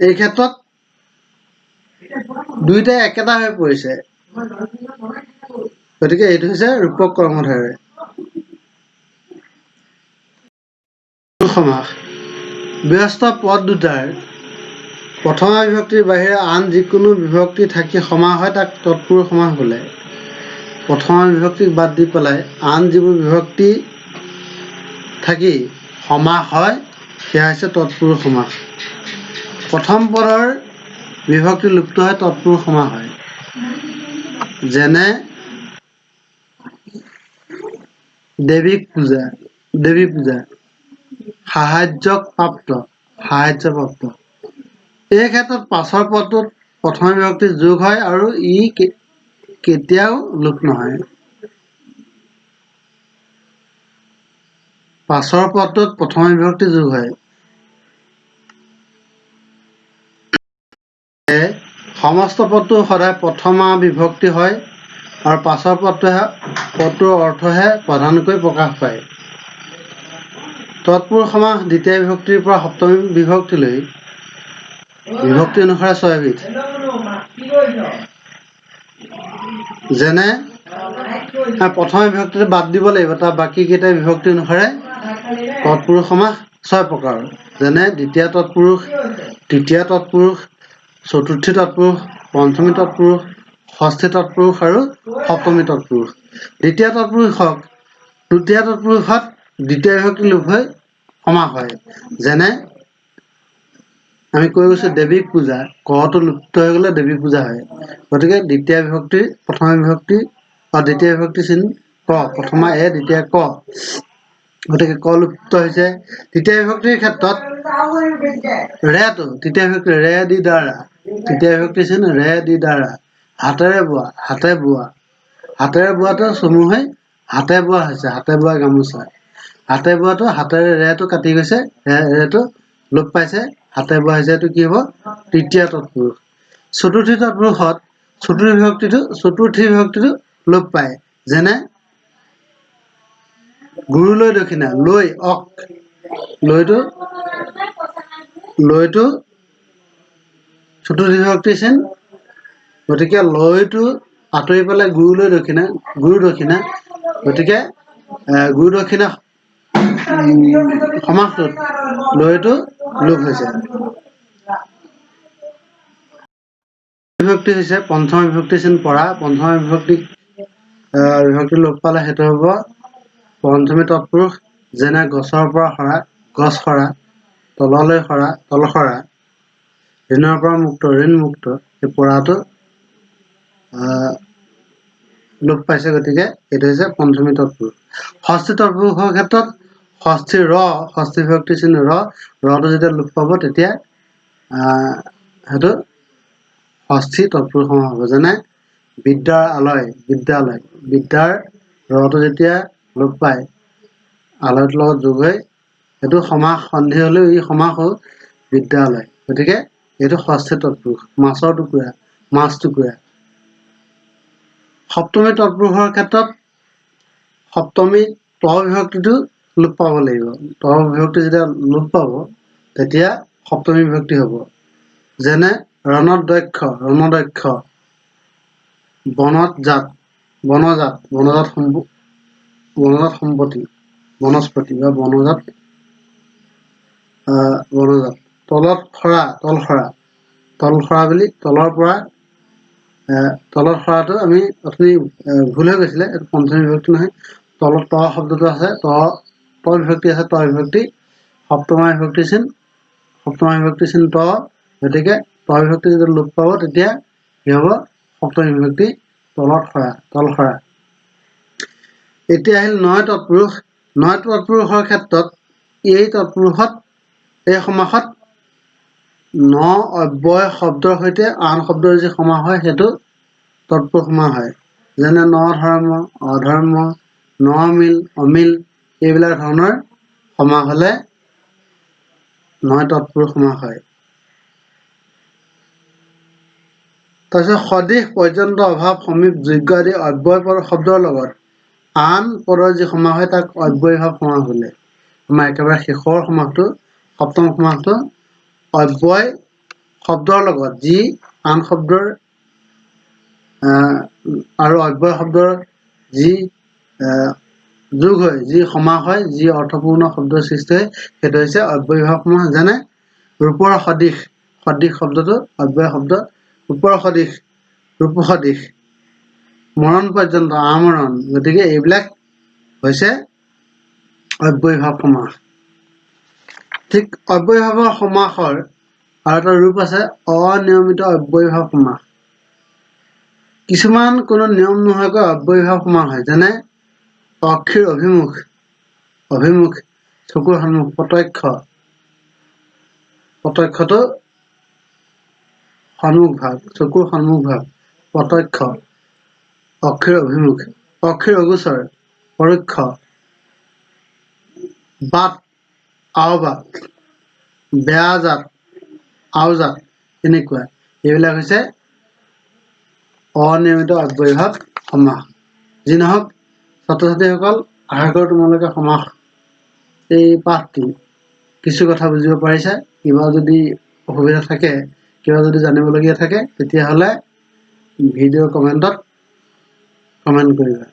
এই ক্ষেত্ৰত দুইটাই একেটা হৈ পৰিছে, গতিকে এইটো হৈছে ৰূপক কৰ্মধাৰয় সমাস। ব্যস্ত পদ দুটাৰ প্ৰথমা বিভক্তিৰ বাহিৰে আন যিকোনো বিভক্তি থাকি সমাস হয় তাক তৎপুৰুষ সমাস বোলে। প্ৰথমা বিভক্তিক বাদ দি পেলাই আন যিবোৰ বিভক্তি থাকি সমাস হয় সেয়া হৈছে তৎপুৰুষ সমাস। প্ৰথম পদৰ বিভক্তি লুপ্ত হয় তৎপুৰুষ সমাস হয়। যেনে দেৱী পূজা, সাহায্যপ্ৰাপ্ত। এই ক্ষেত্ৰত পাছৰ পদটোত প্ৰথম বিভক্তি যোগ হয় আৰু ই কেতিয়াও লোপ নহয়। পাছৰ পদটোত প্ৰথম বিভক্তি যোগ হয়। সমস্ত পদটো সদায় প্ৰথমা বিভক্তি হয় আৰু পাছৰ পদটোৰ অৰ্থহে প্ৰধানকৈ প্ৰকাশ পায়। তৎপুৰুষ সমাস দ্বিতীয় বিভক্তিৰ পৰা সপ্তমী বিভক্তিলৈ বিভক্তি অনুসাৰে 6 বিধ। যেনে প্ৰথম বিভক্তিটো বাদ দিব লাগিব, তাৰ বাকী কেইটা বিভক্তি অনুসাৰে তৎপুৰুষ সমাস 6 প্ৰকাৰ। যেনে দ্বিতীয় তৎপুৰুষ, তৃতীয় তৎপুৰুষ, চতুৰ্থী তৎপুৰুষ, পঞ্চমী তৎপুৰুষ, ষষ্ঠী তৎপুৰুষ আৰু সপ্তমী তৎপুৰুষ। দ্বিতীয় তৎপুৰুষত দ্বিতীয় বিভক্তি লোপ হৈ সমাস হয়। যেনে আমি কৈ গৈছোঁ দেৱীক পূজা, কটো লুপ্ত হৈ গ'লে দেৱী পূজা হয়। গতিকে দ্বিতীয় বিভক্তি প্ৰথম বিভক্তি বা দ্বিতীয় বিভক্তি চিন ক, প্ৰথমা দ্বিতীয় ক, গতিকে ক লুপ্ত হৈছে। তৃতীয় বিভক্তিৰ ক্ষেত্ৰত ৰেটো তৃতীয় বিভক্তি ৰে দি দ্বাৰা, তৃতীয় বিভক্তি চিন ৰে দি দ্বাৰা, হাতেৰে বোৱা, হাতেৰে বোৱাটো চমু হৈ হাতে বোৱা হৈছে, হাতে বোৱা গামোচা। হাতে বোৱাটো হাতেৰে ৰেটো কাটি গৈছে, ৰেটো লোপ পাইছে, হাতে বোৱা হৈছে। এইটো কি হ'ব? তৃতীয় তৎপুৰুষ। চতুৰ্থী তৎপুৰুষত চতুৰ্থী বিভক্তিটো লোপ পায়। যেনে গুৰুলৈ দক্ষিণা, লৈটো চতুৰ্থী বিভক্তি চিন, গতিকে লৈটো আঁতৰি পেলাই গুৰু দক্ষিণা, গতিকে গুৰু দক্ষিণা সমাসটোত লৈটো লোপ হৈছে। বিভক্তি হৈছে পঞ্চম বিভক্তি চিন পৰা, পঞ্চম বিভক্তি লোপ পালে সেইটো হ'ব পঞ্চমী তৎপুৰুষ। যেনে গছৰ পৰা সৰা, গছ সৰা, তললৈ সৰা, তল সৰা, ঋণৰ পৰা মুক্ত, ঋণ মুক্ত, এই পৰাটো লোপ পাইছে, গতিকে এইটো হৈছে পঞ্চমী তৎপুৰুষ। ষষ্ঠী তৎপুৰুষৰ ক্ষেত্ৰত ষষ্ঠী বিভক্তি চিন ৰটো যেতিয়া লোপ পাব তেতিয়া সেইটো ষষ্ঠী তৎপুৰুষ সমাস হ'ব। যেনে বিদ্যাৰ আলয়, বিদ্যাৰ ৰটো যেতিয়া লোপ পায় আলয়টোৰ লগত যোগ হৈ এইটো সমাস সন্ধি হ'লেও ই সমাস হ'ল বিদ্যালয়, গতিকে এইটো ষষ্ঠী তৎপুৰুষ। মাছ টুকুৰা। সপ্তমী তৎপুৰুষৰ ক্ষেত্ৰত সপ্তমী বিভক্তিটো লোপ পাব লাগিব। বিভক্তি যেতিয়া লোপ পাব তেতিয়া সপ্তমী বিভক্তি হ'ব। যেনে ৰণদক্ষ, বনজাত সম্পত্তি, বনস্পতি বা বনজাত, তলত সৰা, তল সৰা বুলি তলৰ পৰা তলত সৰাটো আমি অথনি ভুল হৈ গৈছিলে, এইটো পঞ্চমী বিভক্তি নহয়। তলত শব্দটো আছে, বিভক্তি আছে, বিভক্তি সপ্তমা বিভক্তি চিন গতিকে বিভক্তি যেতিয়া লোপ পাব তেতিয়া কি হ'ব? সপ্তমী বিভক্তি তল সৰা। এতিয়া আহিল 9 তৎপুৰুষ। 9 তৎপুৰুষৰ ক্ষেত্ৰত এই সমাসত 9 অব্যয় শব্দৰ সৈতে আন শব্দৰ যি সমাস হয় সেইটো তৎপুৰুষ সমাস হয়। যেনে ধৰ্ম, অধৰ্ম, অমিল, এইবিলাক ধৰণৰ সমাস হ'লে 9 তৎপুৰুষ সমাস হয়। তাৰপিছত সদিশ, পৰ্যন্ত, অভাৱ, সমীপ, যোগ্য আদি অব্যয় শব্দৰ লগত আন পদৰ যি সমাস হয় তাক অব্যয়ভাৱ সমাস বোলে। আমাৰ একেবাৰে শেষৰ সমাসটো সপ্তম সমাসটো অব্যয় শব্দৰ লগত যি আন শব্দৰ আৰু অব্যয় শব্দৰ যি যোগ হয়, যি সমাস হয়, যি অৰ্থপূৰ্ণ শব্দৰ সৃষ্টি হয়, সেইটো হৈছে অব্যয়ভাৱ সমাস। যেনে ৰূপৰ সদৃশ, সদৃশ শব্দটো অব্যয় শব্দ। ৰূপৰ সদৃশ, ৰূপ সদৃশ, মৰণ পৰ্যন্ত, আমৰণ, গতিকে এইবিলাক হৈছে অব্যয়ভাৱ সমাস। ঠিক অব্যয়ভাৱৰ সমাসৰ আৰু এটা ৰূপ আছে অনিয়মিত অব্যয়ভাৱ সমাস। কিছুমান কোনো নিয়ম নোহোৱাকৈ অব্যয়ভাৱ সমাস হয়। যেনে অক্ষীৰ অভিমুখ, অভিমুখ, চকুৰ সন্মুখ, প্ৰত্যক্ষ, প্ৰত্যক্ষটো সন্মুখ ভাগ, চকুৰ সন্মুখ ভাগ, প্ৰত্যক্ষ, অক্ষীৰ অভিমুখ, অক্ষীৰ অগোচৰ, পৰোক্ষ, বাট, আওবাট, বেয়া জাত, আওজাত, এনেকুৱা এইবিলাক হৈছে অনিয়মিত অব্যয়ভাৱ সমাস। যি নহওক ছাত্ৰ ছাত্ৰীসকল, আশা কৰোঁ তোমালোকে সমাস এই পাঠটি কিছু কথা বুজিব পাৰিছা। কিবা যদি অসুবিধা থাকে, কিবা যদি জানিবলগীয়া থাকে, তেতিয়াহ'লে ভিডিঅ' কমেণ্টত কমেণ্ট কৰিবা।